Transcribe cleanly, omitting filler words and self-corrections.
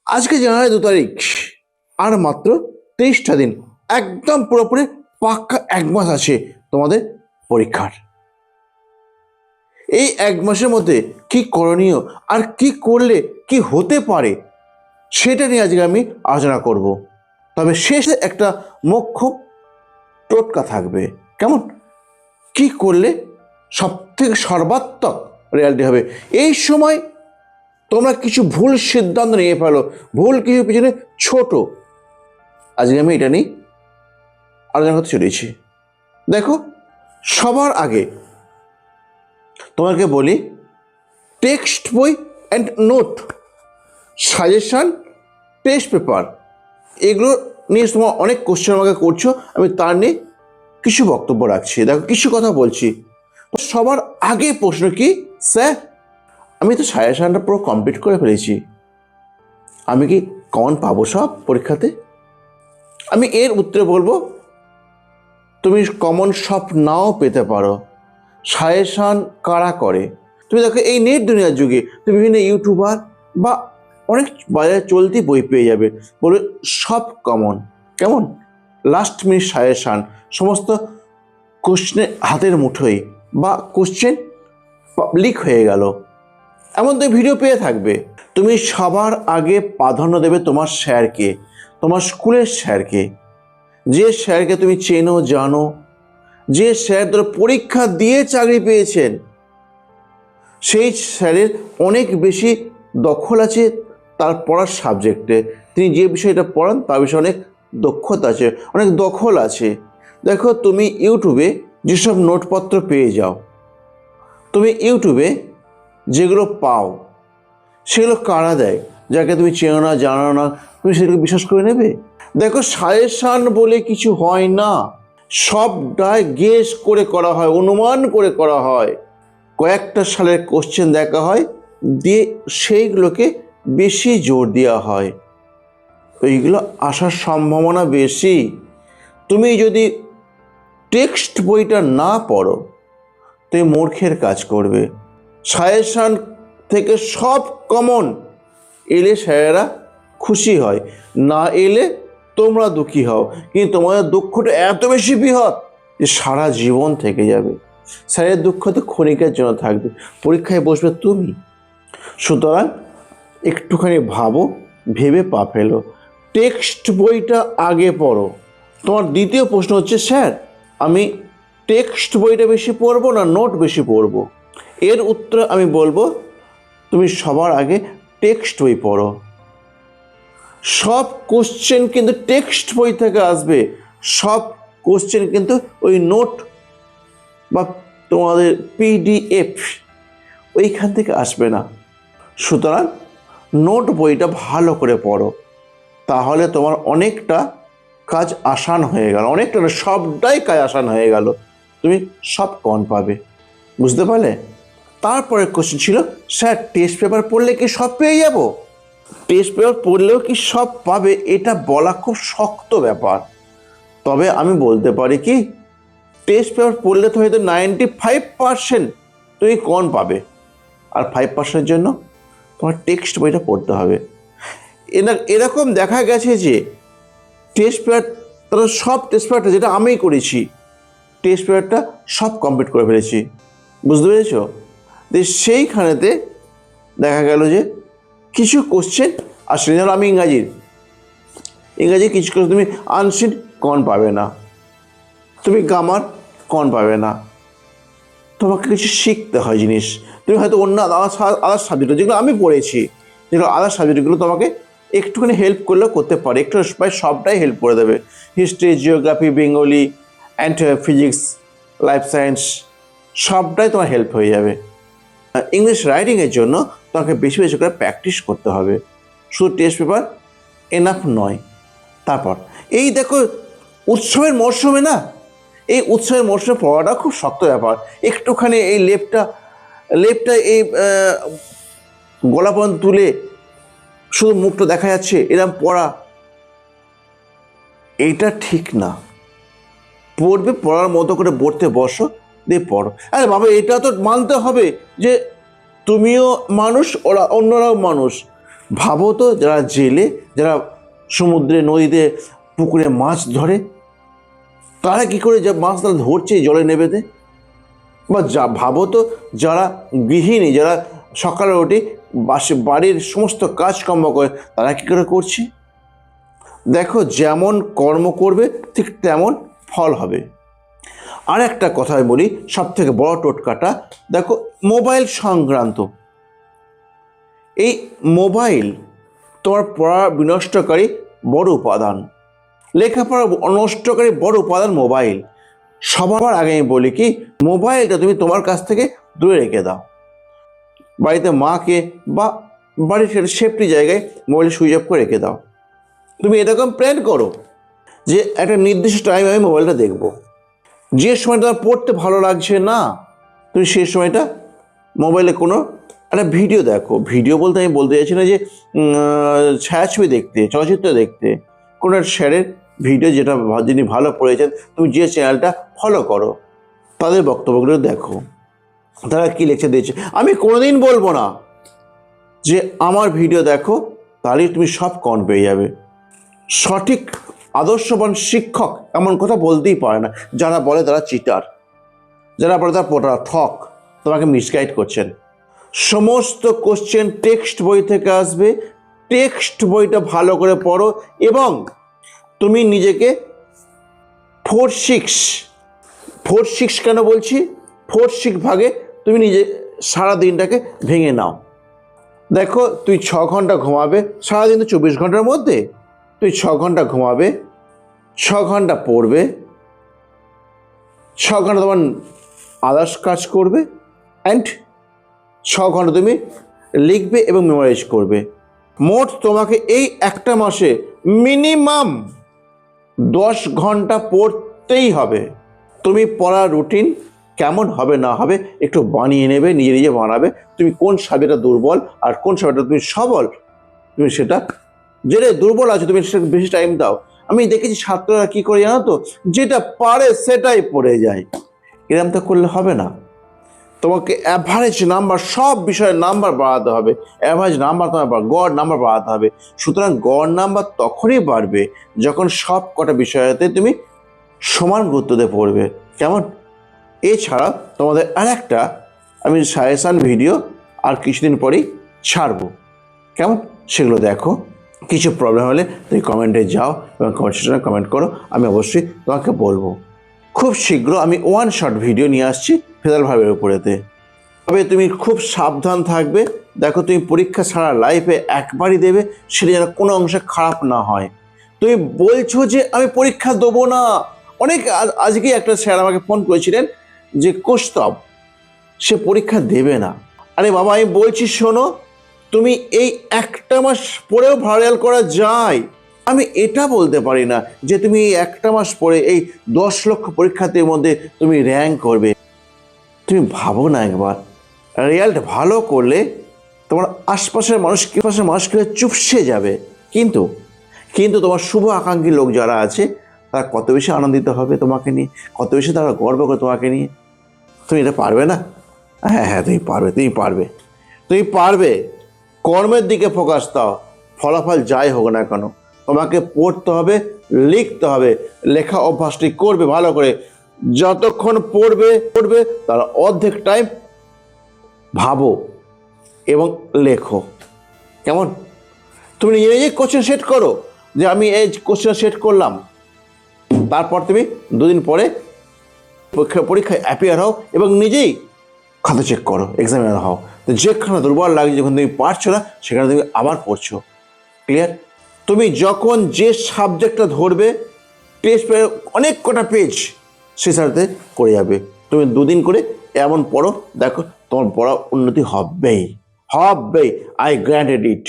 আজকে জানুয়ারি 2 তারিখ, আর মাত্র 23টা দিন, একদম পুরোপুরি পাক্কা 1 মাস আছে তোমাদের পরীক্ষার। এই 1 মাসের মধ্যে কি করণীয় আর কি করলে কি হতে পারে সেটা নিয়ে আজকে আমি আলোচনা করব। তবে শেষে একটা মুখ্য টোটকা থাকবে। কেমন? কি করলে সব থেকে সর্বাত্মক রেজাল্ট হবে। এই সময় তোমরা কিছু ভুল সিদ্ধান্ত নিয়ে ফেলো, ভুল কিছু পিছনে ছোট, আজকে আমি এটা নিয়ে আলোচনা করতে চলেছি। দেখো, সবার আগে তোমাকে বলি, টেক্সট বই and note, suggestion, test paper, এগুলো নিয়ে তোমার অনেক কোশ্চেন আমাকে করছো, আমি তার নিয়ে কিছু বক্তব্য রাখছি। দেখো, কিছু কথা বলছি। সবার আগে প্রশ্ন কি, স্যার আমি তো সাজেশনটা পুরো কমপ্লিট করে ফেলেছি, আমি কি কমন পাবো সব পরীক্ষাতে? আমি এর উত্তরে বলবো, তুমি কমন সব নাও পেতে পারো। সাজেশন কারা করে? তুমি দেখো, এই নেট দুনিয়ার যুগে তুমি বিভিন্ন ইউটিউবার বা অনেক বাজারে চলতি বই পেয়ে যাবে, বলে সব কমন। কেমন? লাস্ট মিনিট সাজেশন, সমস্ত কোশ্চেনের হাতের মুঠোয়, বা কোশ্চেন পাবলিক হয়ে গেল, এমন তো ভিডিও পেয়ে থাকবে। তুমি সবার আগে প্রাধান্য দেবে তোমার স্যারকে, তোমার স্কুলের স্যারকে, যে স্যারকে তুমি চেনো জানো, যে স্যার ধরো পরীক্ষা দিয়ে চাকরি পেয়েছেন, সেই স্যারের অনেক বেশি দখল আছে তার পড়ার সাবজেক্টে। তিনি যে বিষয়টা পড়ান তার বিষয়ে অনেক দক্ষতা আছে, অনেক দখল আছে। দেখো, তুমি ইউটিউবে যেসব নোটপত্র পেয়ে যাও, তুমি ইউটিউবে যেগুলো পাও, সেগুলো কারা দেয়? যাকে তুমি চেনো না জানো না, তুমি সেগুলো বিশ্বাস করে নেবে? দেখো, সাজেশন বলে কিছু হয় না, সবটাই গেস করে করা হয়, অনুমান করে করা হয়। কয়েকটা সালের কোশ্চেন দেখা হয়, দিয়ে সেইগুলোকে বেশি জোর দেওয়া হয়, ওইগুলো আসার সম্ভাবনা বেশি। তুমি যদি টেক্সট বইটা না পড়ো, তুমি মূর্খের কাজ করবে। সাজেশন থেকে সব কমন এলে স্যারেরা খুশি হয়, না এলে তোমরা দুঃখী হও। কিন্তু তোমাদের দুঃখটা এত বেশি বৃহৎ যে সারা জীবন থেকে যাবে। স্যারের দুঃখ তো ক্ষণিকের জন্য থাকবে, পরীক্ষায় বসবে তুমি। সুতরাং একটুখানি ভাবো, ভেবে পা ফেলো, টেক্সট বইটা আগে পড়ো। তোমার দ্বিতীয় প্রশ্ন হচ্ছে, স্যার আমি টেক্সট বইটা বেশি পড়বো না নোট বেশি পড়বো? এর উত্তর আমি বলবো, তুমি সবার আগে টেক্সট বই পড়ো। সব কোশ্চেন কিন্তু টেক্সট বই থেকে আসবে, সব কোশ্চেন কিন্তু ওই নোট বা তোমাদের পিডিএফ ওইখান থেকে আসবে না। সুতরাং নোট বইটা ভালো করে পড়ো, তাহলে তোমার অনেকটা কাজ আসান হয়ে গেল, অনেকটা না, সবটাই কাজ আসান হয়ে গেল, তুমি সব কমন পাবে। বুঝতে পারলে? তারপরে কোশ্চেন ছিল, স্যার টেস্ট পেপার পড়লে কি সব পেয়ে যাব? টেস্ট পেপার পড়লেও কি সব পাবে এটা বলা খুব শক্ত ব্যাপার। তবে আমি বলতে পারি কি, টেস্ট পেপার পড়লে তো হয়তো 95% তুমি কমন পাবে, আর 5%-এর জন্য তোমার টেক্সট বইটা পড়তে হবে। এরকম দেখা গেছে যে টেস্ট পেপার, তারা সব টেস্ট পেপারটা, যেটা আমি করেছি, টেস্ট পেপারটা সব কমপ্লিট করে ফেলেছি। বুঝতে পেরেছ? যে সেইখানেতে দেখা গেল যে কিছু কোশ্চেন আসলে, ধরো আমি ইংরাজি কিছু কোশ্চেন তুমি আনসিন কমন পাবে না, তুমি গ্রামার কমন পাবে না, তোমাকে কিছু শিখতে হয় জিনিস। তুমি হয়তো অন্য আদার সাবজেক্ট, যেগুলো আমি পড়েছি, যেগুলো আদার সাবজেক্টগুলো তোমাকে একটুখানি হেল্প করলেও করতে পারে, একটু প্রায় সবটাই হেল্প করে দেবে। History, geography, Bengali and physics, life science, সবটাই তোমার হেল্প হয়ে যাবে। ইংলিশ রাইটিংয়ের জন্য তোমাকে বেশি বেশি করে প্র্যাকটিস করতে হবে, শুধু টেস্ট পেপার এনাফ নয়। তারপর এই দেখো, উৎসবের মরশুমে না, এই উৎসবের মরশুমে পড়াটা খুব শক্ত ব্যাপার। একটুখানি এই লেপটা এই গলা পর্যন্ত তুলে শুধু মুখটা দেখা যাচ্ছে, এরকম পড়া, এইটা ঠিক না। পড়বে, পড়ার মতো করে পড়তে বসো, দিয়ে পড়ো। আরে বাবা, এটা তো মানতে হবে যে তুমিও মানুষ, ওরা অন্যরাও মানুষ। ভাবো তো, যারা জেলে, যারা সমুদ্রে, নদীতে, পুকুরে মাছ ধরে, তারা কি করে মাছ তারা ধরছে জলে নেবেতে? বা ভাবো তো, যারা গৃহিণী, যারা সকালে উঠে বাড়ির সমস্ত কাজকর্ম করে, তারা কি করে করছে? দেখো, যেমন কর্ম করবে ঠিক তেমন ফল হবে। আর একটা কথা আমি বলি, সব থেকে বড় টোটকাটা দেখো, মোবাইল সংক্রান্ত। এই মোবাইল তোমার পড়া বিনষ্টকারী বড় উপাদান, লেখাপড়া নষ্টকারী বড় উপাদান মোবাইল। সবার আগে আমি বলি কি, মোবাইলটা তুমি তোমার কাছ থেকে দূরে রেখে দাও। বাড়িতে মাকে বা বাড়ির সেফটি জায়গায় মোবাইল সুইচ অফ করে রেখে দাও। তুমি এরকম প্ল্যান করো যে একটা নির্দিষ্ট টাইম আমি মোবাইলটা দেখবো। যে সময়টা তোমার পড়তে ভালো লাগছে না, তুমি সেই সময়টা মোবাইলে কোনো একটা ভিডিও দেখো। ভিডিও বলতে আমি বলতে চাইছি না যে ছায়াছবি দেখতে, চলচ্চিত্র দেখতে, কোনো স্যারের ভিডিও যেটা যিনি ভালো পড়েছেন, তুমি যে চ্যানেলটা ফলো করো, তাদের বক্তব্যগুলো দেখো, তারা কী লেকচার দিয়েছে। আমি কোনোদিন বলবো না যে আমার ভিডিও দেখো, তাহলেই তুমি সব কন পেয়ে যাবে। সঠিক আদর্শবান শিক্ষক এমন কথা বলতেই পারে না। যারা বলে তারা চিটার, যারা বলে তারা পোটা ঠক, তোমাকে মিসগাইড করছেন। সমস্ত কোশ্চেন টেক্সট বই থেকে আসবে। টেক্সট বইটা ভালো করে পড়ো এবং তুমি নিজেকে 4-6 কেন বলছি, 4-6 ভাগে তুমি নিজে সারা দিনটাকে ভেঙে নাও। দেখো, তুই 6 ঘন্টা ঘুমাবে, সারাদিন তো 24 ঘন্টার মধ্যে তুই 6 ঘন্টা ঘুমাবে, 6 ঘন্টা পড়বে, 6 ঘন্টা তোমার আদার্স কাজ করবে, অ্যান্ড 6 ঘন্টা তুমি লিখবে এবং মেমোরাইজ করবে। মোট তোমাকে এই একটা মাসে মিনিমাম 10 ঘন্টা পড়তেই হবে। তুমি পড়ার রুটিন কেমন হবে না হবে একটু বানিয়ে নেবে, নিজে নিজে বানাবে। তুমি কোন সাবজেক্টটা দুর্বল আর কোন সাবজেক্টটা তুমি সবল, তুমি সেটা যেটা দুর্বল আছে তুমি সেটা বেশি টাইম দাও। আমি দেখেছি ছাত্ররা কি করে জানো তো, যেটা পারে সেটাই পড়ে যায়। এরকম তো করলে হবে না। তোমাকে অ্যাভারেজ নাম্বার, সব বিষয়ে নাম্বার বাড়াতে হবে। অ্যাভারেজ নাম্বার তোমার গড় নাম্বার বাড়াতে হবে। সুতরাং গড় নাম্বার তখনই বাড়বে যখন সব কটা বিষয়তে তুমি সমান গুরুত্ব দিয়ে পড়বে। কেমন? এছাড়া তোমাদের আর একটা আমি সাজেশান ভিডিও আর কিছুদিন পরেই ছাড়বো। কেমন? সেগুলো দেখো। কিছু প্রবলেম হলে তুমি কমেন্টে যাও এবং কমেন্ট সেকশনে কমেন্ট করো, আমি অবশ্যই তোমাকে বলবো। খুব শীঘ্র আমি 1 শট ভিডিও নিয়ে আসছি ফেদারাল ভার্বের উপরেতে। তবে তুমি খুব সাবধান থাকবে। দেখো, তুমি পরীক্ষা ছাড়া লাইফে একবারই দেবে, সেটা যেন কোনো অংশে খারাপ না হয়। তুমি বলছো যে আমি পরীক্ষা দেবো না। অনেক আজকে একটা স্যার আমাকে ফোন করেছিলেন যে কৌস্তব সে পরীক্ষা দেবে না। আরে বাবা, আমি বলছি শোনো, তুমি এই একটা মাস পরেও ভাইরাল করা যায়। আমি এটা বলতে পারি না যে তুমি এই একটা মাস পরে এই 10 লক্ষ পরীক্ষার্থীর মধ্যে তুমি র্যাঙ্ক করবে। তুমি ভাবো না একবার, রেজাল্ট ভালো করলে তোমার আশপাশের মানুষকে চুপসে যাবে, কিন্তু তোমার শুভ আকাঙ্ক্ষী লোক যারা আছে তারা কত বেশি আনন্দিত হবে তোমাকে নিয়ে, কত বেশি তারা গর্ব করে তোমাকে নিয়ে। তুমি এটা পারবে না? হ্যাঁ, তুমি পারবে। কর্মের দিকে ফোকাস দাও। ফলাফল যাই হোক না কেন, তোমাকে পড়তে হবে, লিখতে হবে, লেখা অভ্যাসটি করবে ভালো করে। যতক্ষণ পড়বে তার অর্ধেক টাইম ভাবো এবং লেখো। কেমন? তুমি নিজে কোশ্চেন সেট করো যে আমি এই কোশ্চেন সেট করলাম। তারপর তুমি 2 দিন পরে পরীক্ষায় অ্যাপিয়ার হও এবং নিজেই খাতা চেক করো, এক্সামিনার হও। তো যেখানে দুর্বল লাগছে, যখন তুমি পারছো না, সেখানে তুমি আবার পড়ছো। ক্লিয়ার? তুমি যখন যে সাবজেক্টটা ধরবে, টেস্ট অনেক কটা পেজ সে সাথে করে যাবে। তুমি 2 দিন করে এমন পড়ো, দেখো তোমার পড়া উন্নতি হবেই। I granted it.